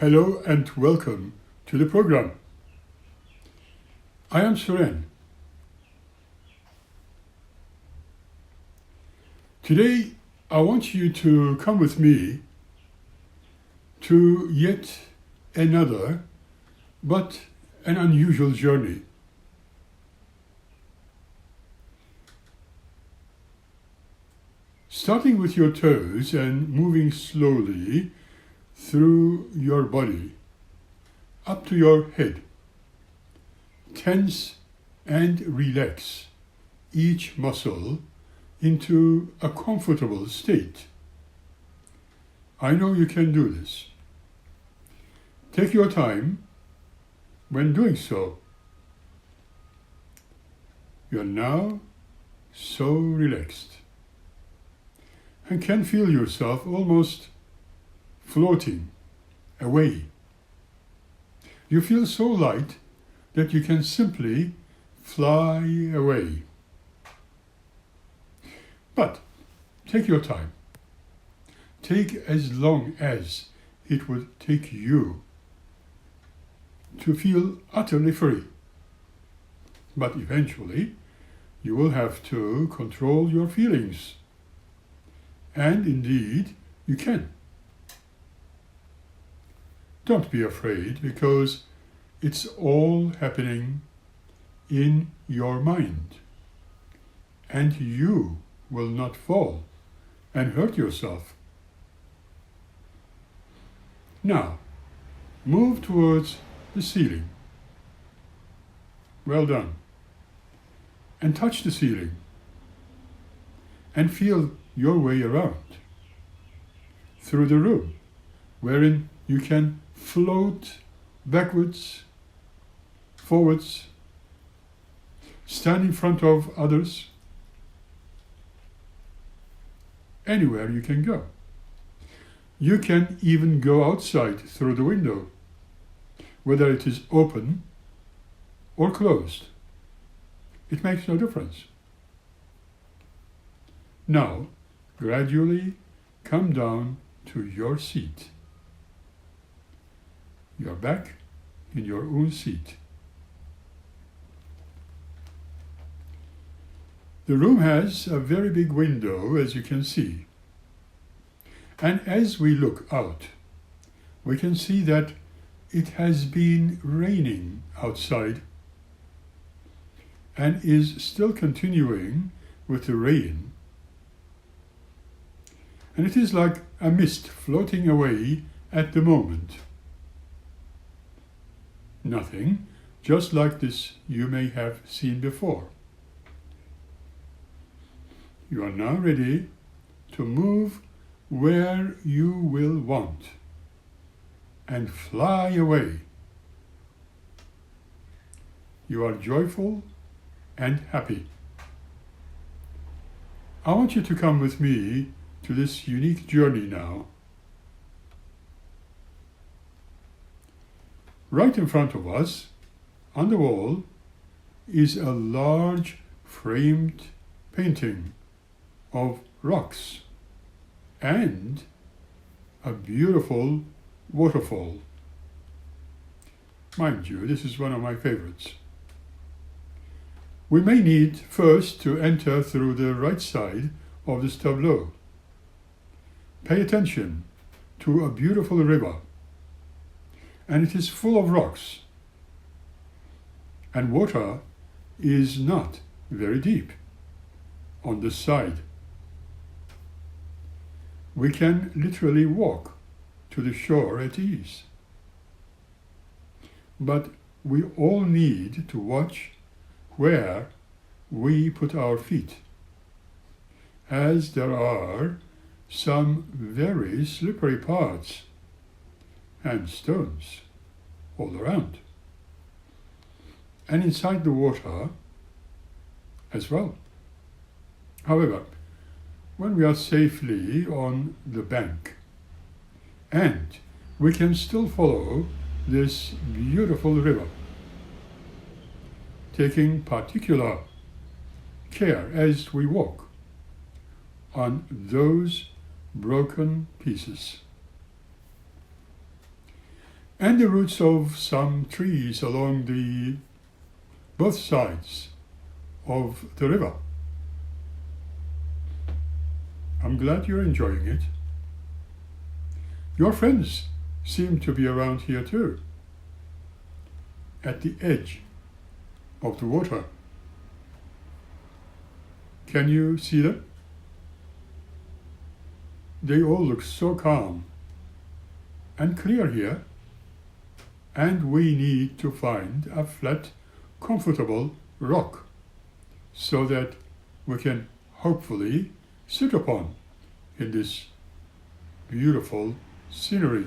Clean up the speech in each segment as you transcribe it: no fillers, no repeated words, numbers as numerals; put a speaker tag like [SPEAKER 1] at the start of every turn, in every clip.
[SPEAKER 1] Hello and welcome to the program. I am Suren. Today I want you to come with me to yet another but an unusual journey. Starting with your toes and moving slowly through your body, up to your head. Tense and relax each muscle into a comfortable state. I know you can do this. Take your time when doing so. You are now so relaxed and can feel yourself almost floating away. You feel so light that you can simply fly away. But take your time. Take as long as it would take you to feel utterly free. But eventually, you will have to control your feelings. And indeed, you can. Don't be afraid, because it's all happening in your mind. And you will not fall and hurt yourself. Now, move towards the ceiling. Well done. And touch the ceiling. And feel your way around through the room, wherein you can float backwards, forwards, stand in front of others, anywhere you can go. You can even go outside through the window, whether it is open or closed. It makes no difference. Now, gradually come down to your seat. You're back in your own seat. The room has a very big window, as you can see. And as we look out, we can see that it has been raining outside and is still continuing with the rain. And it is like a mist floating away at the moment. Nothing just like this you may have seen before. You are now ready to move where you will want and fly away. You are joyful and happy. I want you to come with me to this unique journey now. Right in front of us, on the wall, is a large framed painting of rocks and a beautiful waterfall. Mind you, this is one of my favorites. We may need first to enter through the right side of this tableau. Pay attention to a beautiful river, and it is full of rocks, and water is not very deep on this side. We can literally walk to the shore at ease. But we all need to watch where we put our feet, as there are some very slippery parts and stones all around, and inside the water as well. However, when we are safely on the bank, and we can still follow this beautiful river, taking particular care as we walk on those broken pieces. and the roots of some trees along both sides of the river. I'm glad you're enjoying it. Your friends seem to be around here too, at the edge of the water. Can you see them? They all look so calm and clear here, and we need to find a flat, comfortable rock so that we can hopefully sit upon in this beautiful scenery.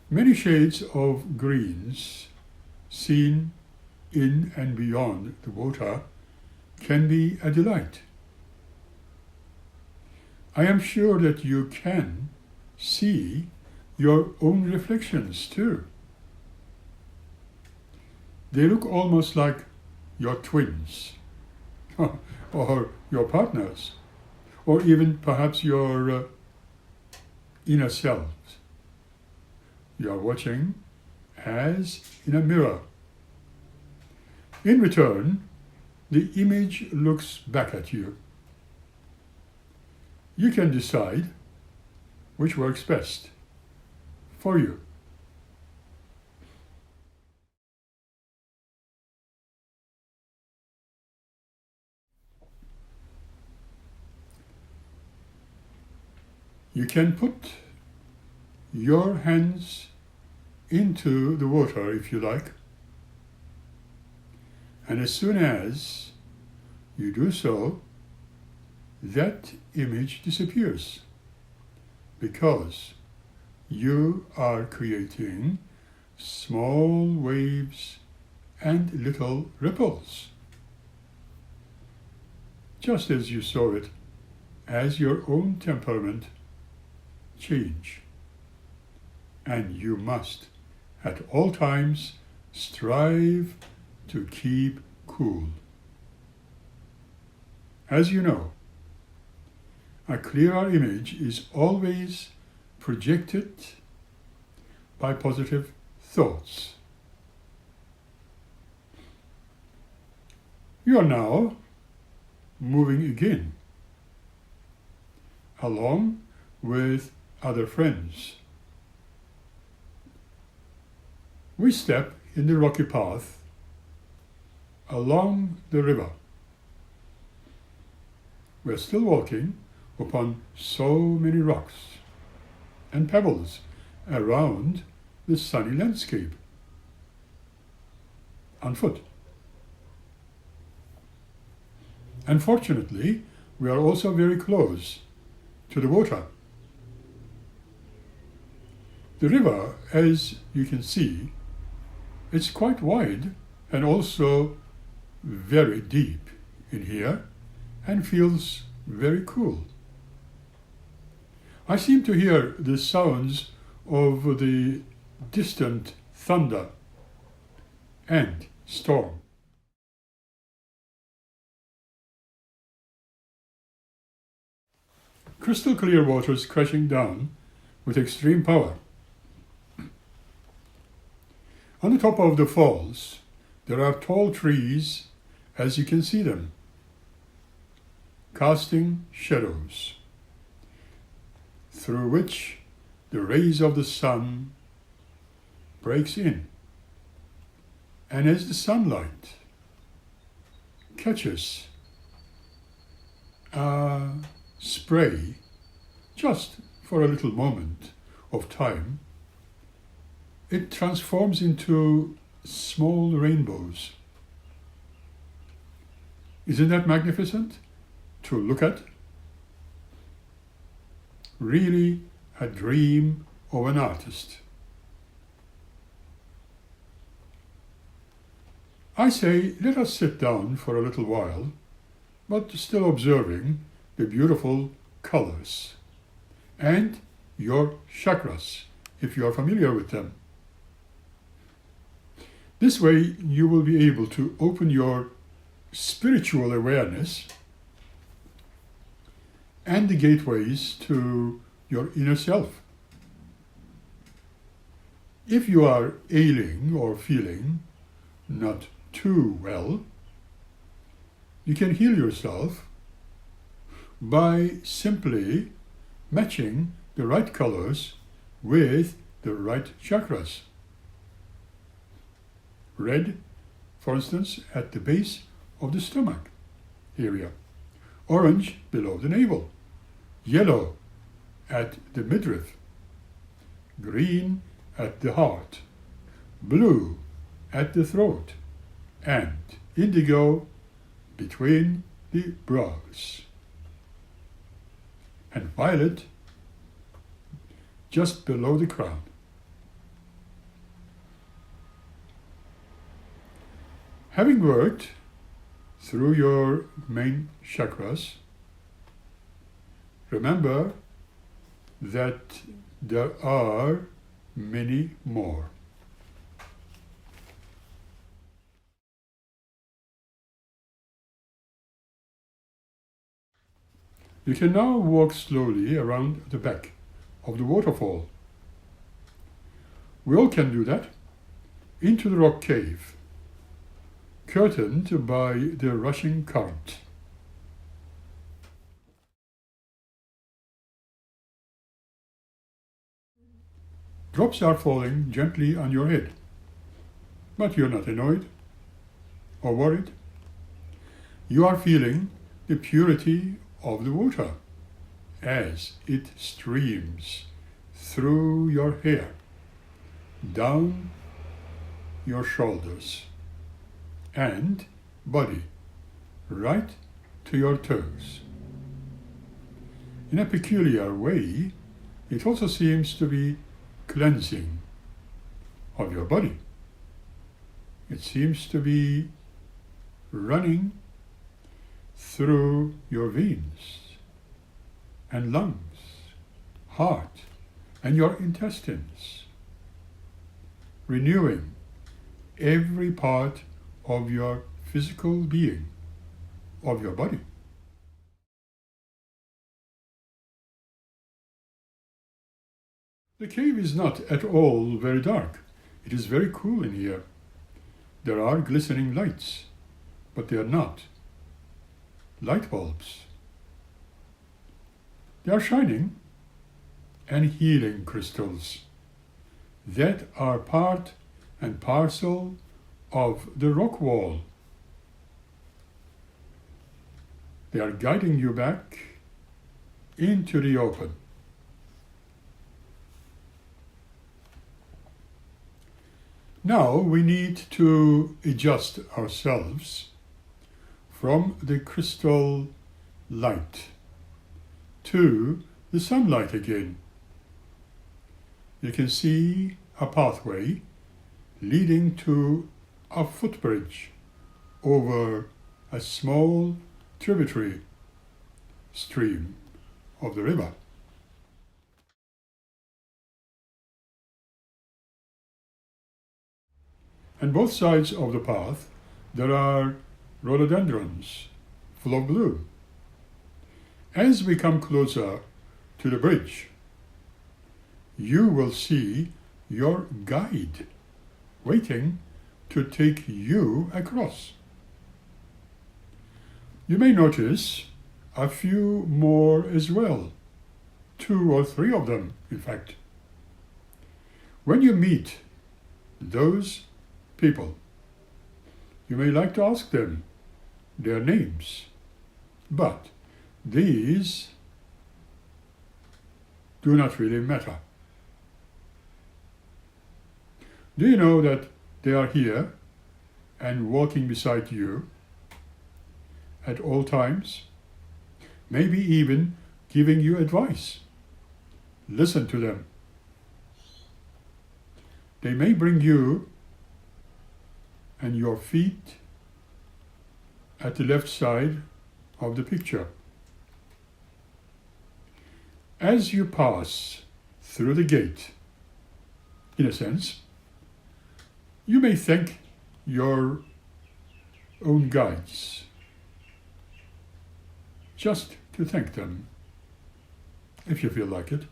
[SPEAKER 1] Many shades of greens seen in and beyond the water can be a delight. I am sure that you can see your own reflections too. They look almost like your twins, or your partners, or even perhaps your inner selves. You are watching as in a mirror. In return, the image looks back at you. You can decide which works best for you. You can put your hands into the water if you like, and as soon as you do so, that image disappears because you are creating small waves and little ripples, just as you saw it as your own temperament change. And you must, at all times, strive to keep cool. As you know, a clearer image is always projected by positive thoughts. You are now moving again, along with other friends. We step in the rocky path along the river. We're still walking upon so many rocks and pebbles around the sunny landscape, on foot. Unfortunately, we are also very close to the water. The river, as you can see, it's quite wide and also very deep in here and feels very cool. I seem to hear the sounds of the distant thunder and storm. Crystal clear waters crashing down with extreme power. On the top of the falls, there are tall trees, as you can see them, casting shadows, through which the rays of the sun breaks in. And as the sunlight catches a spray, just for a little moment of time, it transforms into small rainbows. Isn't that magnificent to look at? Really a dream of an artist. I say, let us sit down for a little while, but still observing the beautiful colors and your chakras, if you are familiar with them. This way you will be able to open your spiritual awareness and the gateways to your inner self. If you are ailing or feeling not too well, you can heal yourself by simply matching the right colors with the right chakras. Red, for instance, at the base of the stomach area. Orange below the navel. Yellow at the midriff. Green at the heart. Blue at the throat. And indigo between the brows. And violet just below the crown. Having worked through your main chakras, remember that there are many more. You can now walk slowly around the back of the waterfall. We all can do that, into the rock cave, curtained by the rushing current. Drops are falling gently on your head, but you're not annoyed or worried. You are feeling the purity of the water as it streams through your hair, down your shoulders and body, right to your toes. In a peculiar way, it also seems to be cleansing of your body. It seems to be running through your veins and lungs, heart, and your intestines, renewing every part of your physical being, of your body. The cave is not at all very dark. It is very cool in here. There are glistening lights, but they are not light bulbs. They are shining and healing crystals that are part and parcel of the rock wall. They are guiding you back into the open. Now we need to adjust ourselves from the crystal light to the sunlight again. You can see a pathway leading to a footbridge over a small tributary stream of the river. On both sides of the path there are rhododendrons full of bloom. As we come closer to the bridge, you will see your guide waiting to take you across. You may notice a few more as well, 2 or 3 of them, in fact. When you meet those people, you may like to ask them their names, but these do not really matter. Do you know that they are here and walking beside you at all times? Maybe even giving you advice. Listen to them. They may bring you and your feet at the left side of the picture. As you pass through the gate, in a sense, you may thank your own guides, just to thank them if you feel like it,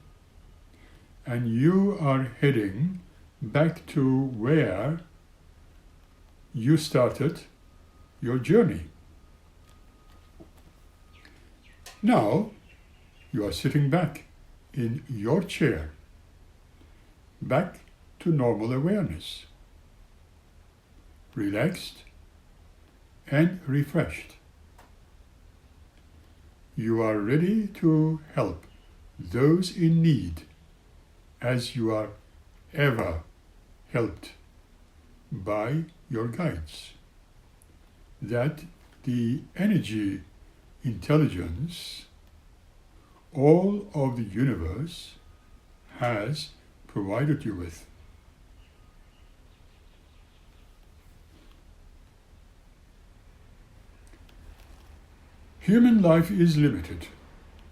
[SPEAKER 1] and you are heading back to where you started your journey. Now, you are sitting back in your chair, back to normal awareness, relaxed and refreshed. You are ready to help those in need as you are ever helped by your guides. That the energy, intelligence, all of the universe has provided you with. Human life is limited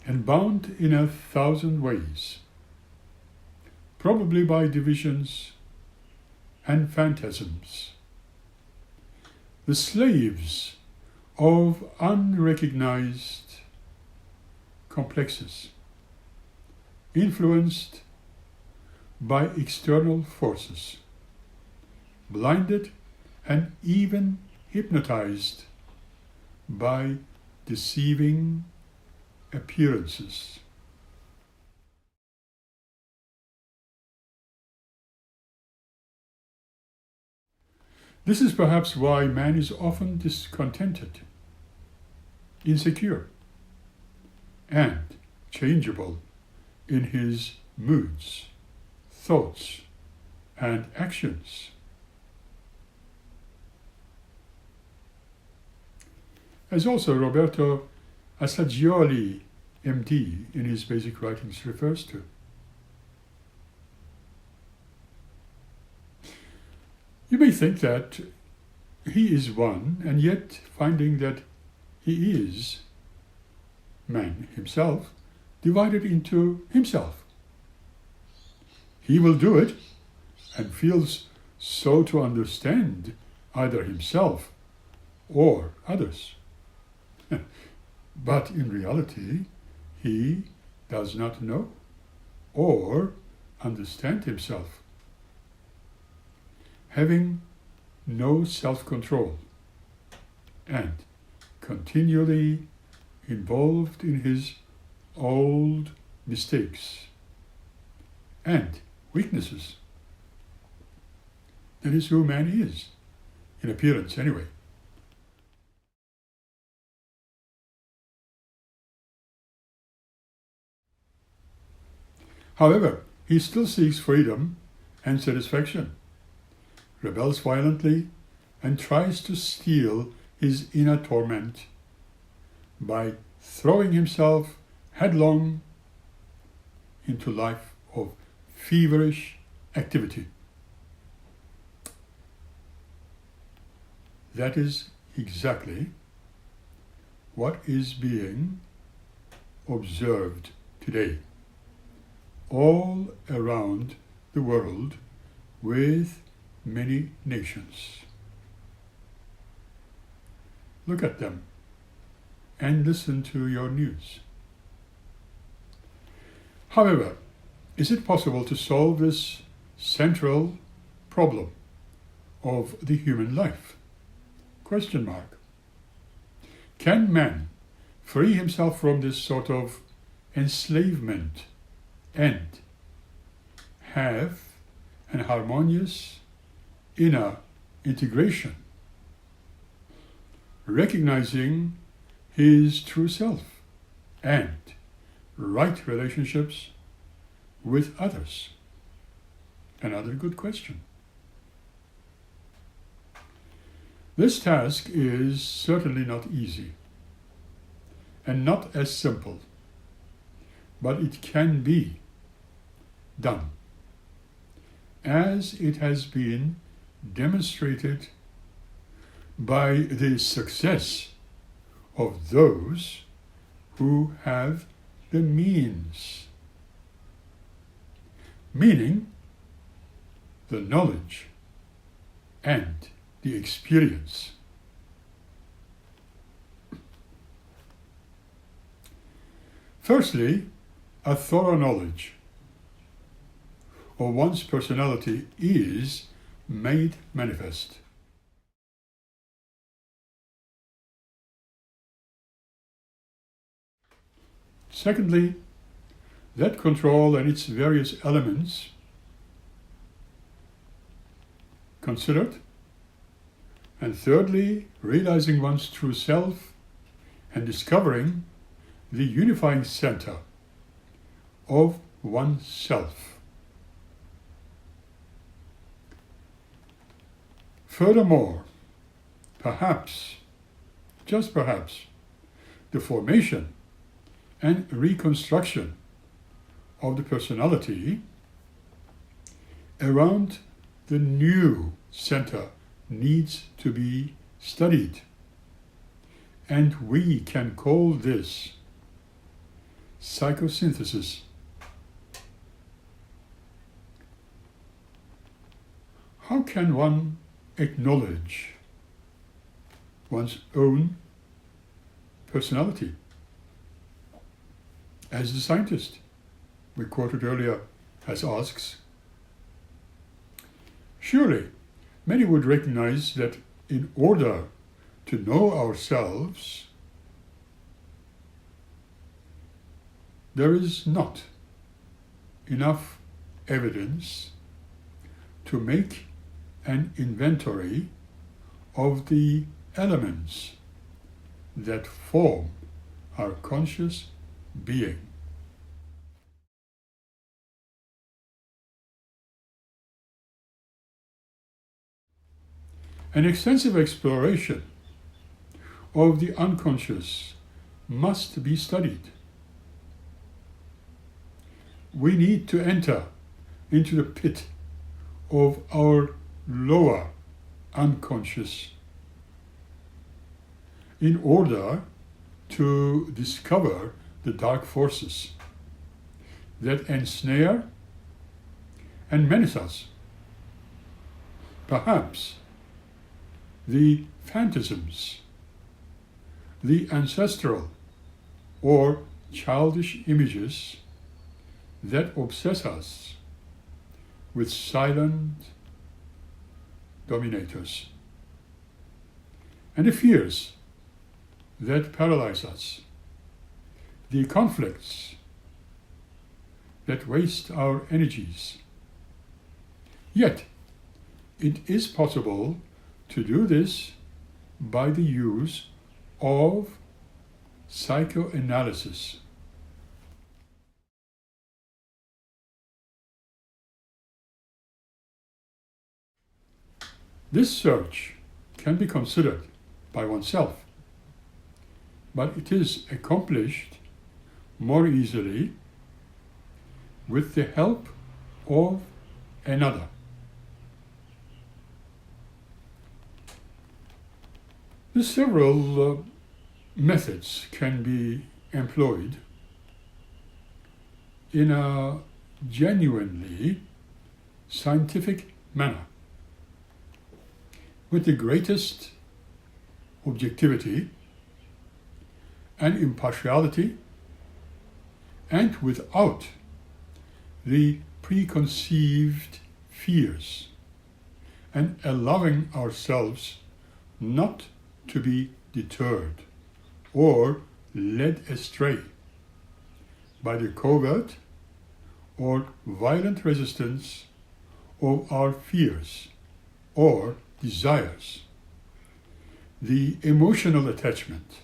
[SPEAKER 1] and bound in 1,000 ways, probably by divisions and phantasms. The slaves of unrecognized complexes, influenced by external forces, blinded and even hypnotized by deceiving appearances. This is perhaps why man is often discontented, insecure, and changeable in his moods, thoughts, and actions. As also Roberto Assagioli, MD, in his basic writings refers to. You may think that he is one, and yet finding that he is man himself, divided into himself. He will do it and feels so to understand either himself or others. But in reality, he does not know or understand himself, having no self-control and continually involved in his old mistakes and weaknesses. That is who man is, in appearance anyway. However, he still seeks freedom and satisfaction, rebels violently, and tries to steal his inner torment by throwing himself headlong into life of feverish activity. That is exactly what is being observed today, all around the world with many nations. Look at them and listen to your news. However, is it possible to solve this central problem of the human life? Question mark. Can man free himself from this sort of enslavement and have an harmonious inner integration, recognizing his true self and right relationships with others? Another good question. This task is certainly not easy and not as simple, but it can be done, as it has been demonstrated by the success of those who have the means, meaning the knowledge and the experience. Firstly, a thorough knowledge of one's personality is made manifest. Secondly, that control and its various elements considered. And thirdly, realizing one's true self and discovering the unifying center of oneself. Furthermore, perhaps, just perhaps, the formation and reconstruction of the personality around the new center needs to be studied. And we can call this psychosynthesis. How can one acknowledge one's own personality? As the scientist we quoted earlier has asks, surely many would recognize that in order to know ourselves, there is not enough evidence to make an inventory of the elements that form our conscious being. An extensive exploration of the unconscious must be studied. We need to enter into the pit of our lower unconscious in order to discover the dark forces that ensnare and menace us. Perhaps the phantasms, the ancestral or childish images that obsess us with silent dominators, and the fears that paralyze us, the conflicts that waste our energies. Yet, it is possible to do this by the use of psychoanalysis. This search can be considered by oneself, but it is accomplished more easily with the help of another. Several methods can be employed in a genuinely scientific manner, with the greatest objectivity and impartiality, and without the preconceived fears, and allowing ourselves not to be deterred or led astray by the covert or violent resistance of our fears or desires, the emotional attachment.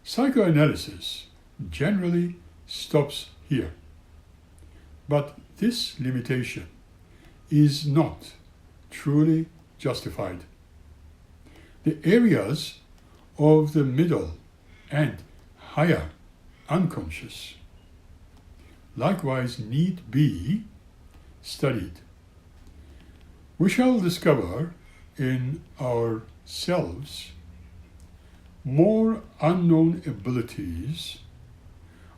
[SPEAKER 1] Psychoanalysis generally stops here, but this limitation is not truly justified. The areas of the middle and higher unconscious likewise need be studied. We shall discover in ourselves more unknown abilities,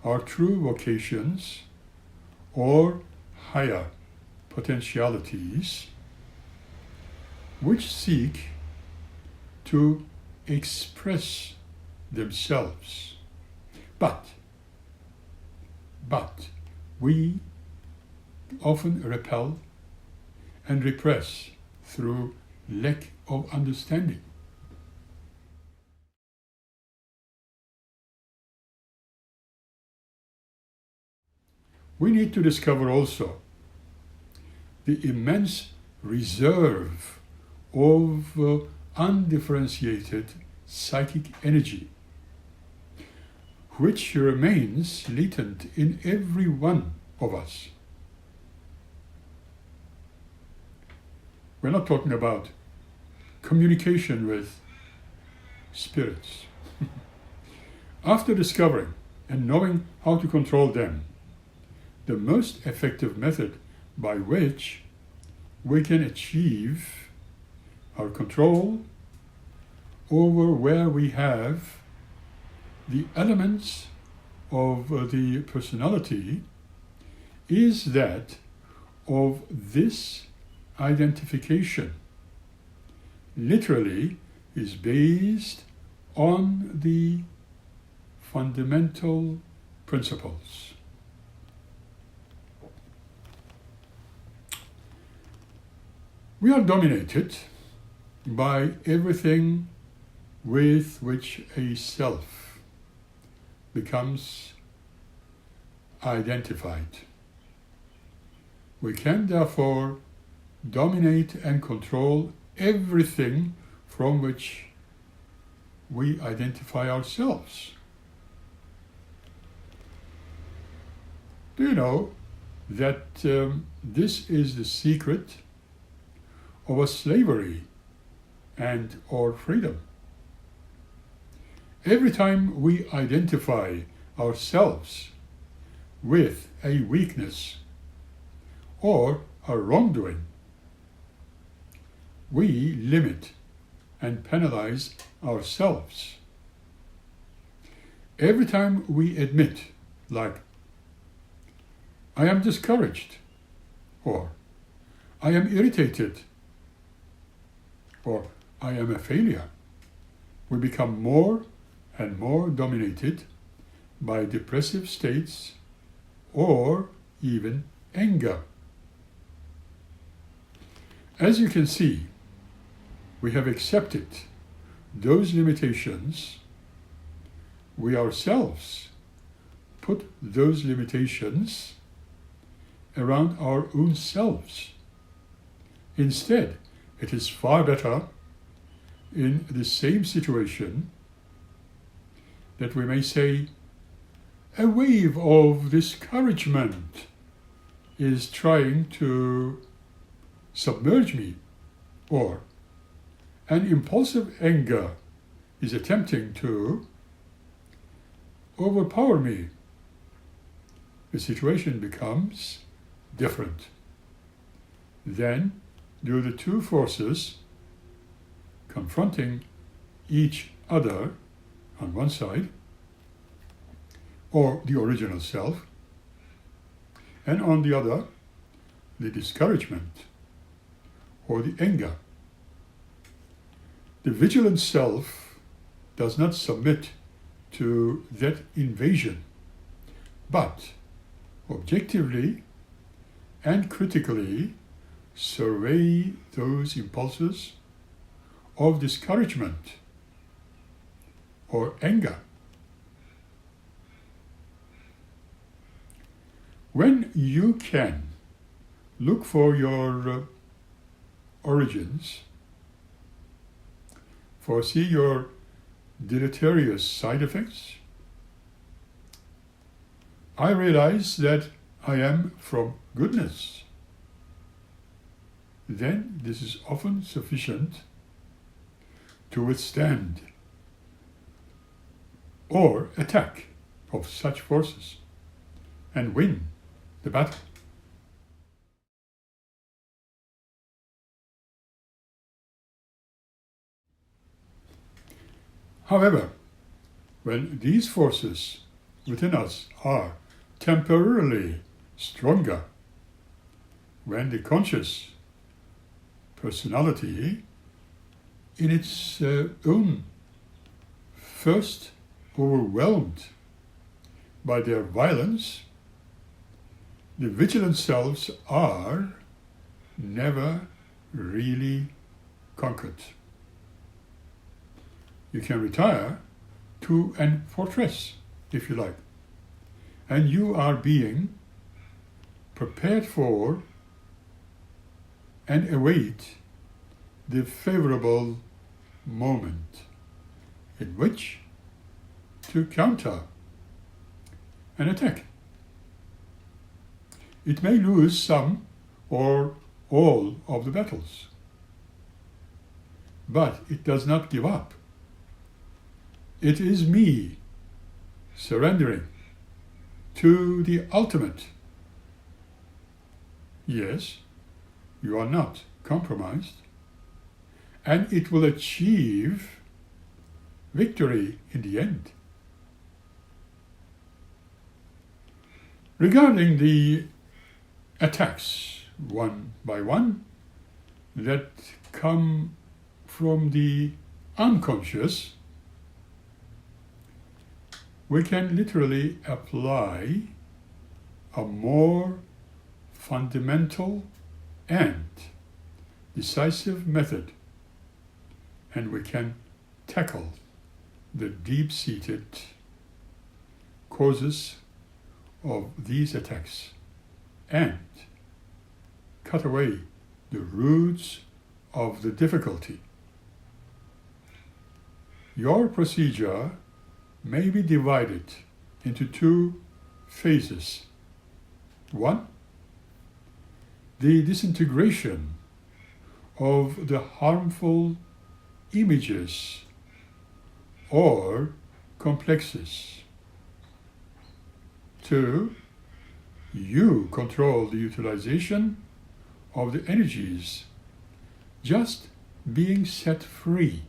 [SPEAKER 1] our true vocations, or higher potentialities, which seek to express themselves, But we often repel and repress through lack of understanding. We need to discover also the immense reserve of undifferentiated psychic energy which remains latent in every one of us. We're not talking about communication with spirits. After discovering and knowing how to control them, the most effective method by which we can achieve our control over where we have the elements of the personality is that of this identification. Literally is based on the fundamental principles. We are dominated by everything with which a self becomes identified. We can therefore dominate and control everything from which we identify ourselves. Do you know that this is the secret of a slavery and or freedom? Every time we identify ourselves with a weakness or a wrongdoing, we limit and penalize ourselves. Every time we admit, like, I am discouraged, or I am irritated, or I am a failure, we become more and more dominated by depressive states or even anger. As you can see, we have accepted those limitations. We ourselves put those limitations around our own selves. Instead, it is far better in the same situation that we may say, a wave of discouragement is trying to submerge me, or an impulsive anger is attempting to overpower me. The situation becomes different. Then, do the two forces confronting each other on one side, or the original self, and on the other, the discouragement or the anger. The vigilant self does not submit to that invasion, but objectively and critically survey those impulses of discouragement or anger. When you can look for your origins, foresee your deleterious side effects, I realize that I am from goodness. Then this is often sufficient to withstand or attack of such forces and win the battle. However, when these forces within us are temporarily stronger, when the conscious personality in its own first overwhelmed by their violence, the vigilant selves are never really conquered. You can retire to a fortress, if you like, and you are being prepared for and await the favorable moment in which to counter an attack. It may lose some or all of the battles, but it does not give up. It is me surrendering to the ultimate. Yes, you are not compromised, and it will achieve victory in the end. Regarding the attacks, one by one, that come from the unconscious, we can literally apply a more fundamental and decisive method, and we can tackle the deep-seated causes of these attacks and cut away the roots of the difficulty. Your procedure may be divided into two phases. One, the disintegration of the harmful images or complexes. Two, you control the utilization of the energies just being set free.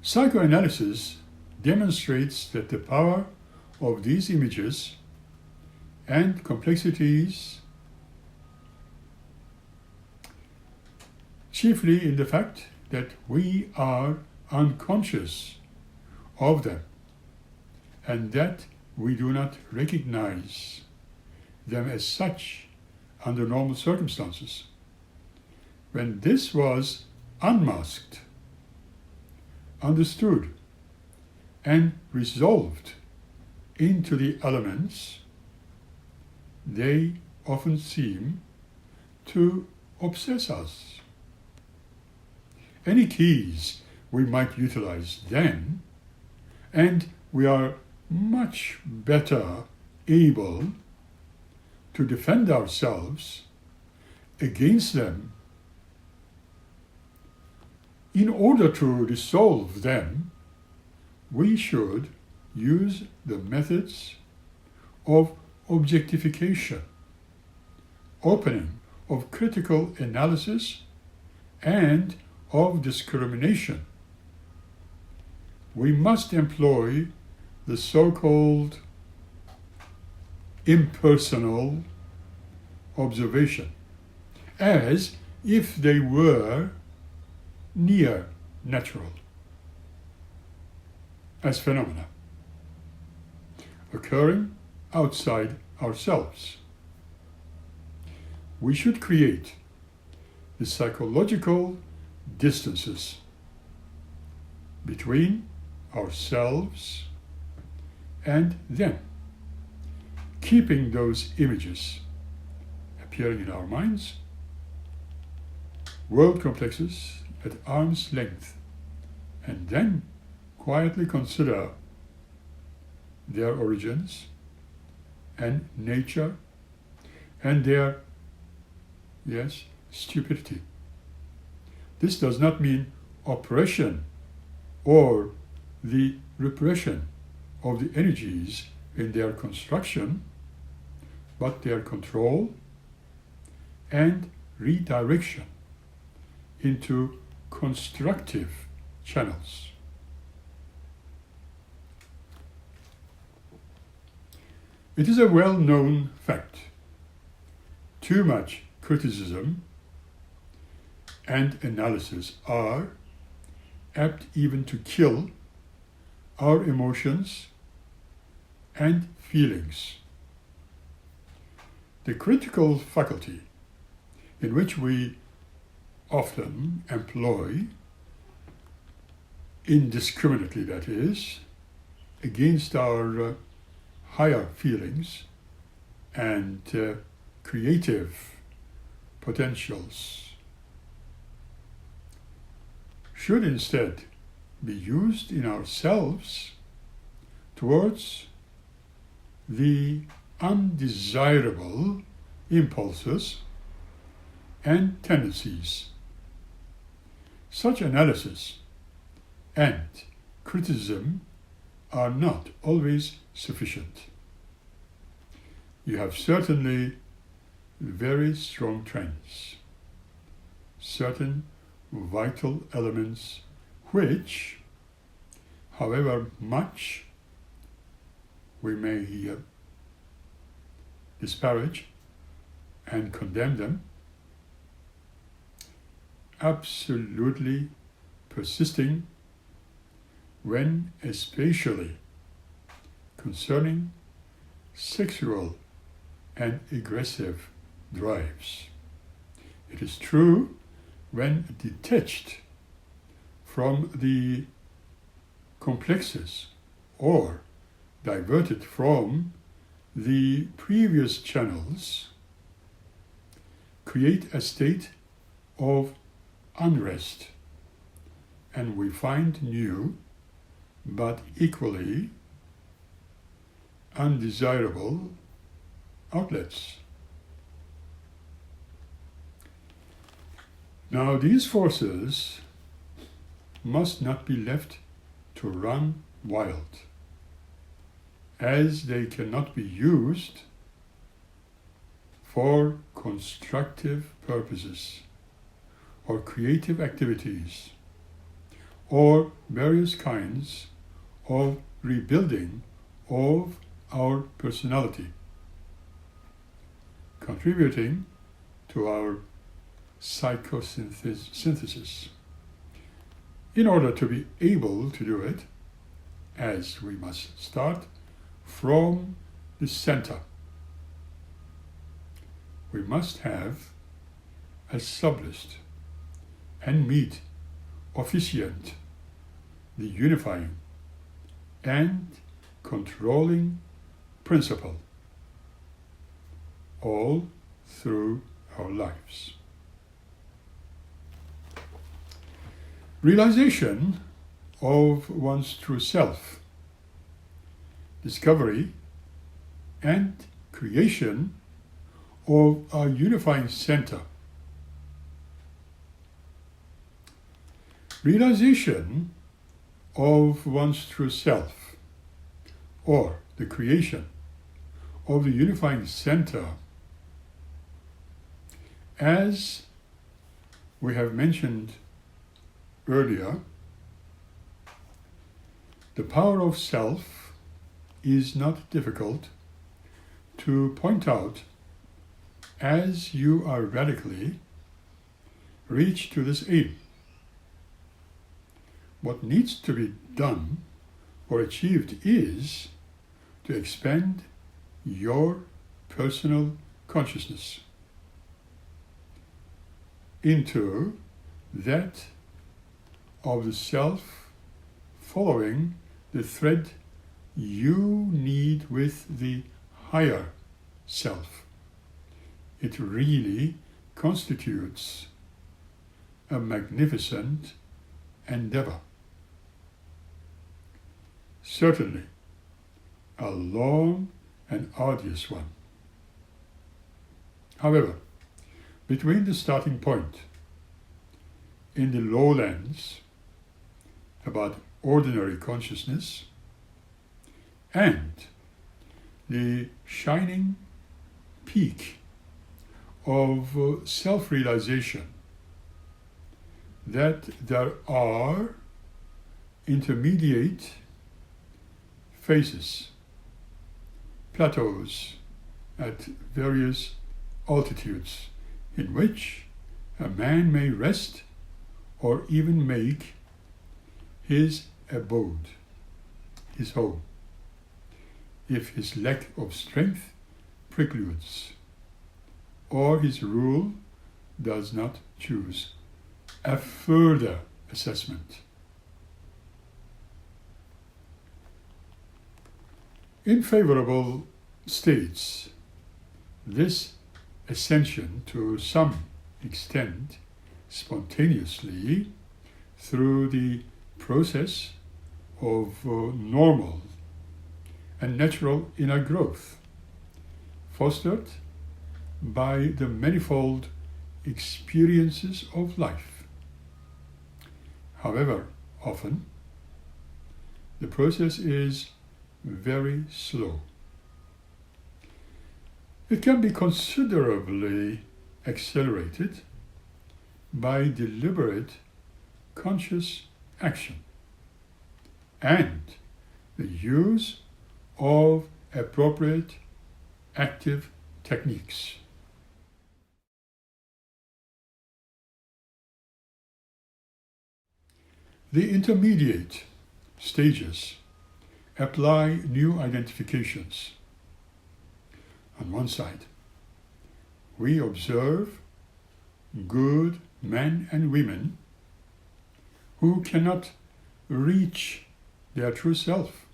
[SPEAKER 1] Psychoanalysis demonstrates that the power of these images and complexities chiefly in the fact that we are unconscious of them and that we do not recognize them as such under normal circumstances. When this was unmasked, understood, and resolved into the elements, they often seem to obsess us. Any keys we might utilize then, and we are much better able to defend ourselves against them. In order to resolve them, we should use the methods of objectification, opening of critical analysis, and of discrimination. We must employ the so-called impersonal observation as if they were near natural, as phenomena occurring outside ourselves. We should create the psychological distances between ourselves and them, keeping those images appearing in our minds, world complexes at arm's length, and then quietly consider their origins and nature and their, stupidity. This does not mean oppression or the repression of the energies in their construction, but their control and redirection into constructive channels. It is a well-known fact. Too much criticism and analysis are apt even to kill our emotions and feelings. The critical faculty in which we often employ, indiscriminately that is, against our higher feelings and creative potentials, should instead be used in ourselves towards the undesirable impulses and tendencies. Such analysis and criticism are not always sufficient. You have certainly very strong trends, certain vital elements which, however much we may disparage and condemn them, absolutely persisting when especially concerning sexual and aggressive drives. It is true when detached from the complexes or diverted from the previous channels, create a state of unrest, and we find new but equally undesirable outlets. Now, these forces must not be left to run wild, as they cannot be used for constructive purposes or creative activities or various kinds of rebuilding of our personality, contributing to our psychosynthesis. In order to be able to do it, as we must start from the center, we must have established and meet officiant the unifying and controlling principle all through our lives. Realization of one's true self, discovery and creation of a unifying center. Realization of one's true self, or the creation of the unifying center, as we have mentioned earlier, the power of self is not difficult to point out as you are radically reach to this aim. What needs to be done or achieved is to expand your personal consciousness into that of the self, following the thread you need with the higher self. It really constitutes a magnificent endeavor. Certainly, a long and arduous one. However, between the starting point in the lowlands about ordinary consciousness and the shining peak of self-realization, that there are intermediate phases, plateaus at various altitudes, in which a man may rest or even make his abode, his home, if his lack of strength precludes, or his rule does not choose a further assessment. In favorable states, this ascension to some extent spontaneously through the process of normal and natural inner growth, fostered by the manifold experiences of life. However, often the process is very slow. It can be considerably accelerated by deliberate, conscious action and the use of appropriate active techniques. The intermediate stages apply new identifications. On one side, we observe good men and women who cannot reach their true self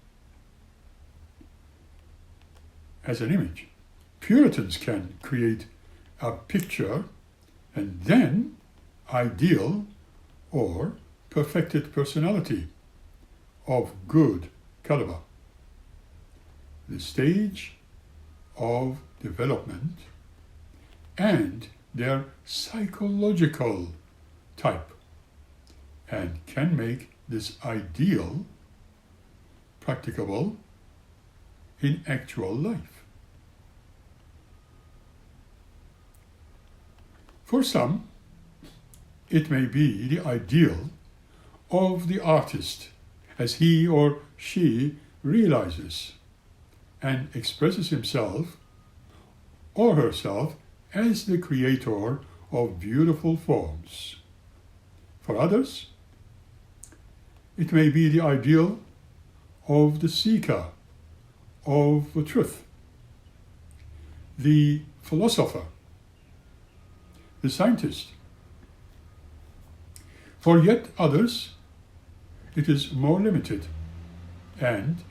[SPEAKER 1] as an image. Puritans can create a picture and then ideal or perfected personality of good caliber. The stage of development and their psychological type, and can make this ideal practicable in actual life. For some, it may be the ideal of the artist as he or she realizes and expresses himself or herself as the creator of beautiful forms. For others, it may be the ideal of the seeker of the truth, the philosopher, the scientist. For yet others, it is more limited and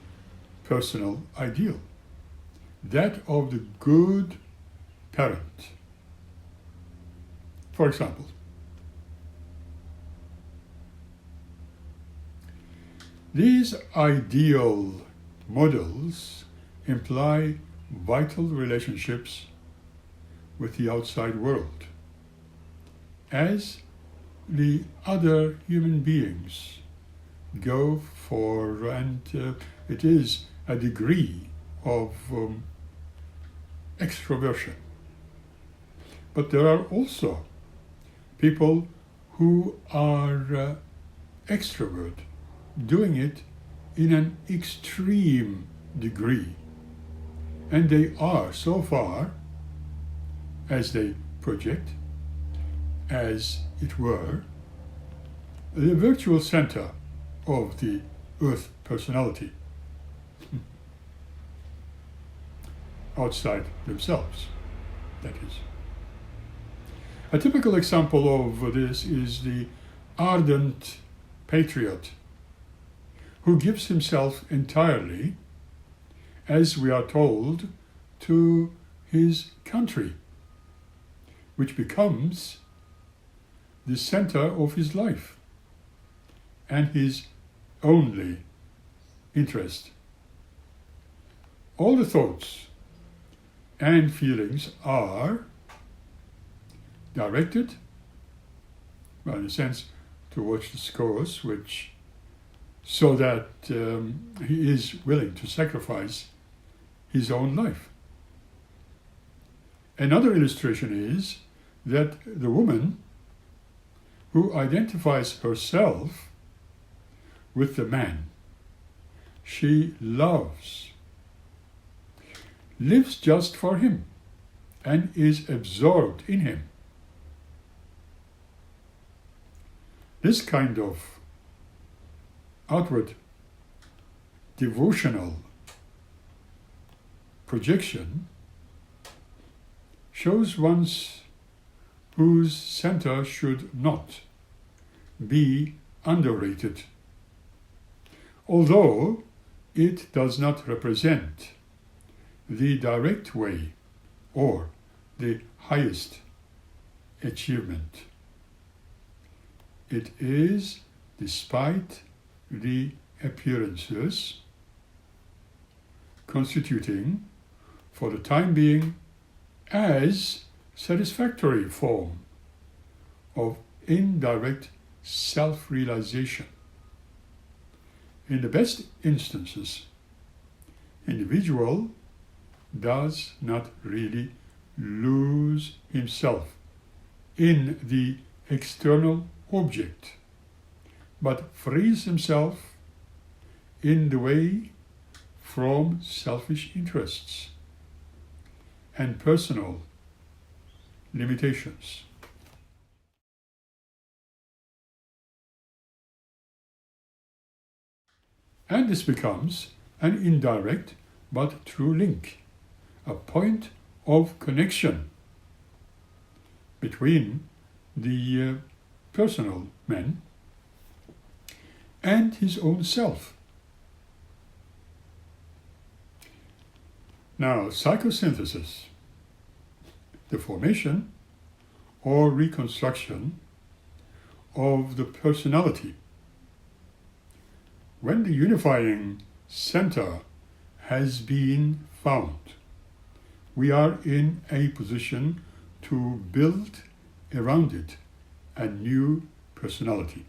[SPEAKER 1] personal ideal, that of the good parent. For example, these ideal models imply vital relationships with the outside world, as the other human beings go for, and it is a degree of extroversion. But there are also people who are extrovert, doing it in an extreme degree. And they are, so far as they project, as it were, the virtual center of the earth personality, outside themselves, that is. A typical example of this is the ardent patriot who gives himself entirely, as we are told, to his country, which becomes the center of his life and his only interest. All the thoughts and feelings are directed, well, in a sense, towards the cause, which, so that he is willing to sacrifice his own life. Another illustration is that the woman who identifies herself with the man she loves lives just for him and is absorbed in him. This kind of outward devotional projection shows one's whose center should not be underrated, although it does not represent the direct way or the highest achievement. It is, despite the appearances, constituting, for the time being, as satisfactory form of indirect self-realization. In the best instances, individual does not really lose himself in the external object, but frees himself in the way from selfish interests and personal limitations. And this becomes an indirect but true link, a point of connection between the personal man and his own self. Now, psychosynthesis, the formation or reconstruction of the personality. When the unifying center has been found, we are in a position to build around it a new personality.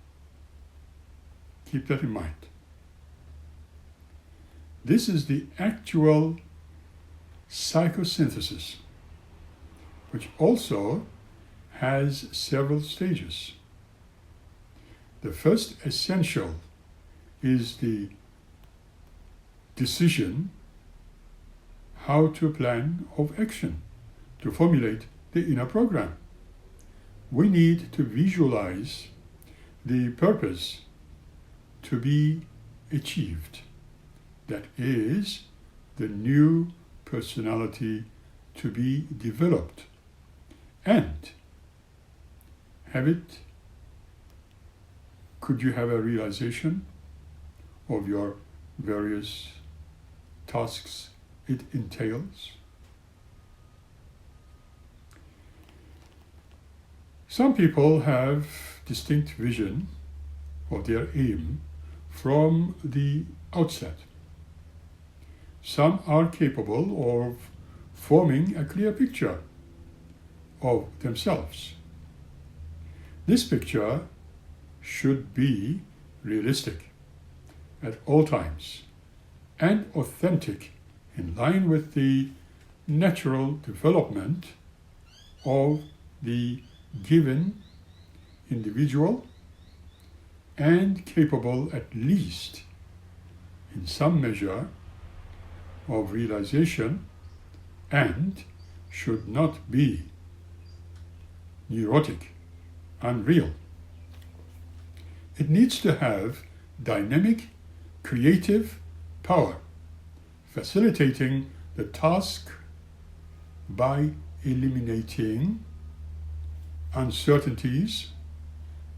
[SPEAKER 1] Keep that in mind. This is the actual psychosynthesis, which also has several stages. The first essential is the decision how to plan of action to formulate the inner program. We need to visualize the purpose to be achieved. That is, the new personality to be developed, and have it. Could you have a realization of your various tasks it entails? Some people have distinct vision of their aim from the outset. Some are capable of forming a clear picture of themselves. This picture should be realistic at all times and authentic, in line with the natural development of the given individual, and capable at least in some measure of realization, and should not be neurotic, unreal. It needs to have dynamic, creative power, facilitating the task by eliminating uncertainties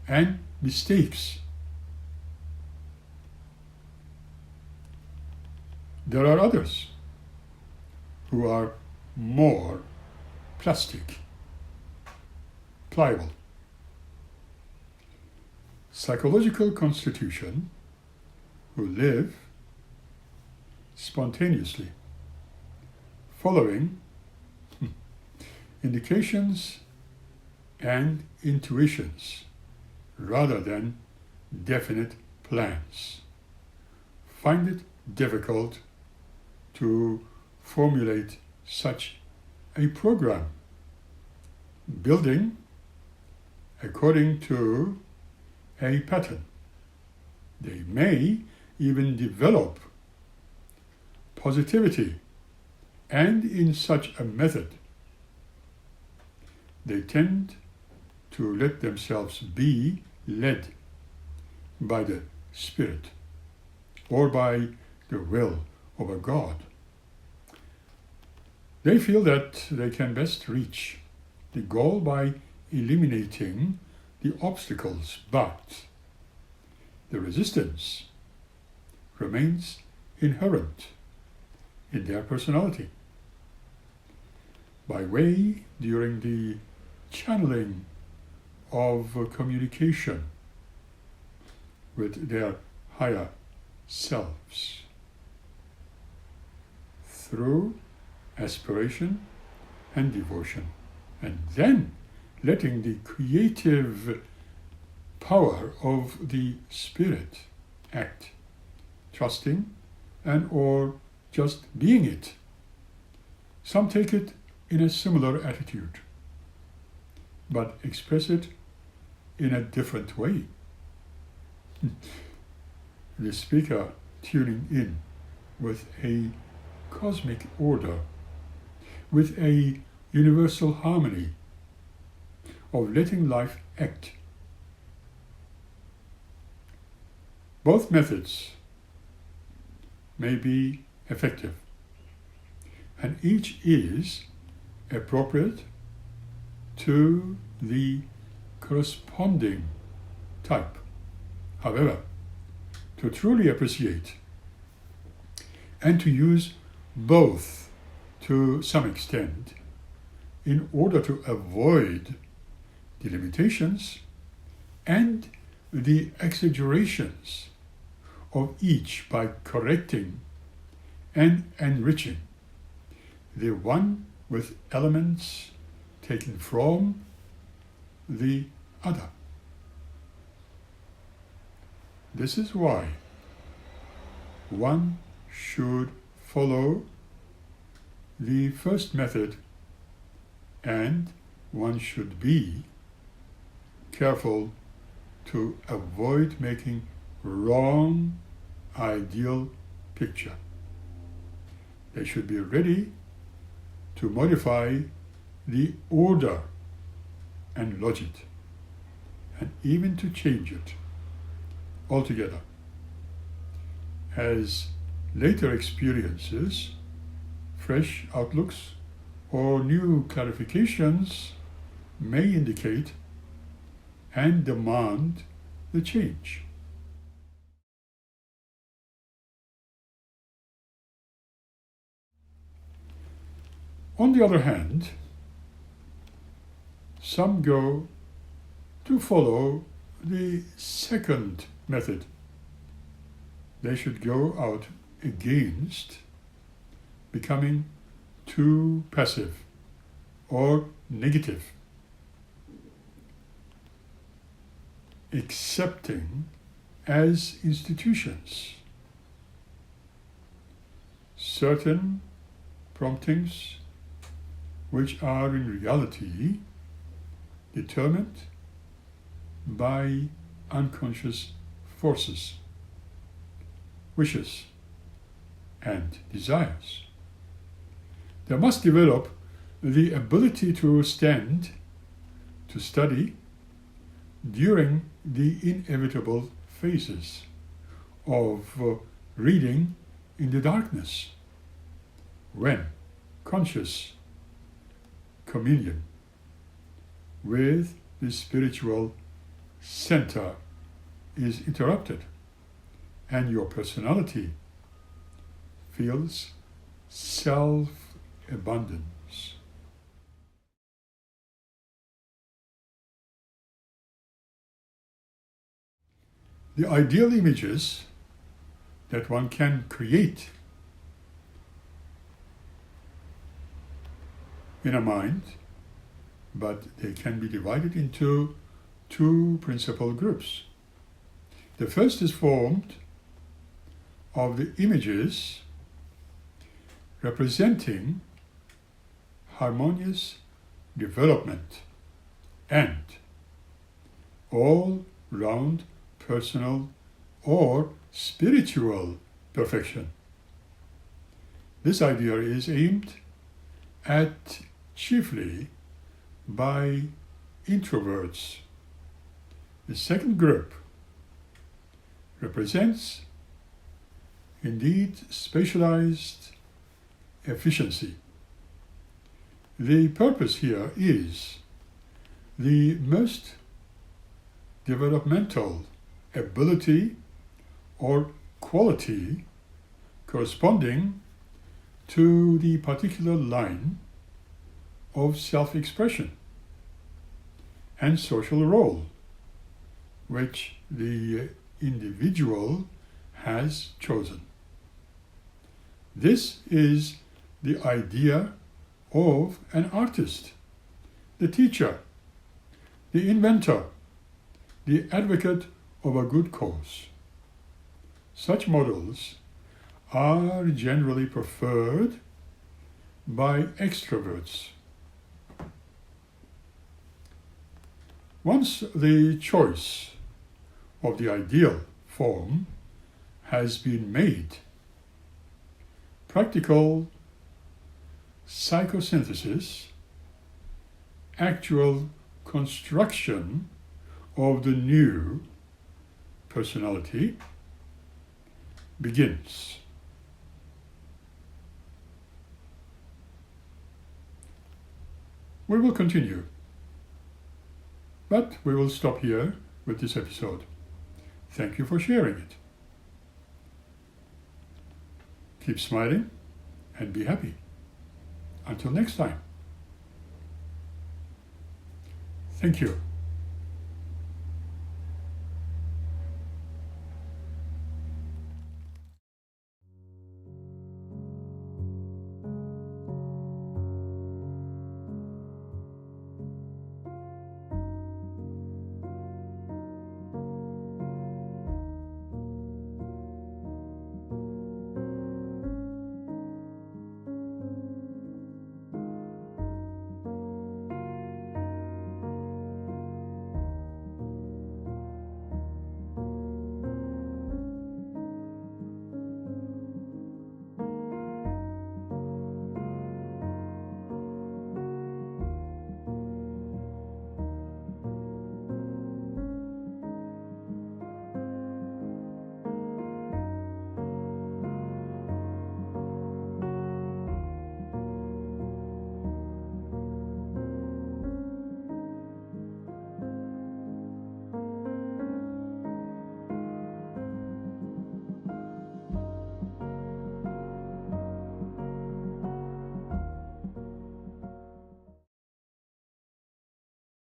[SPEAKER 1] and mistakes. There are others who are more plastic, pliable. Psychological constitution who live spontaneously, following indications and intuitions rather than definite plans, find it difficult to formulate such a program, building according to a pattern. They may even develop positivity, and in such a method, they tend to let themselves be led by the Spirit or by the will of a God. They feel that they can best reach the goal by eliminating the obstacles, but the resistance remains inherent in their personality. By way, during the channeling of communication with their higher selves, through aspiration and devotion, and then letting the creative power of the Spirit act, trusting and or just being it. Some take it in a similar attitude, but express it in a different way. The speaker tuning in with a cosmic order, with a universal harmony of letting life act. Both methods may be effective, and each is appropriate to the corresponding type. However, to truly appreciate and to use both to some extent in order to avoid the limitations and the exaggerations of each by correcting and enriching the one with elements taken from the other. This is why one should follow the first method, and one should be careful to avoid making wrong ideal picture. They should be ready to modify the order and logic, and even to change it altogether, as later experiences, fresh outlooks, or new clarifications may indicate and demand the change. On the other hand, some go to follow the second method. They should go out against becoming too passive or negative, accepting as institutions certain promptings which are in reality determined by unconscious forces, wishes, and desires. They must develop the ability to stand, to study, during the inevitable phases of reading in the darkness, when conscious communion with the spiritual center is interrupted and your personality feels self-abundance. The ideal images that one can create in a mind, but they can be divided into two principal groups. The first is formed of the images representing harmonious development and all-round personal or spiritual perfection. This idea is aimed at chiefly by introverts. The second group represents indeed specialized efficiency. The purpose here is the most developmental ability or quality corresponding to the particular line of self-expression and social role which the individual has chosen. This is the idea of an artist, the teacher, the inventor, the advocate of a good cause. Such models are generally preferred by extroverts. Once the choice of the ideal form has been made, practical psychosynthesis, actual construction of the new personality, begins. We will continue, but we will stop here with this episode. Thank you for sharing it. Keep smiling and be happy. Until next time. Thank you.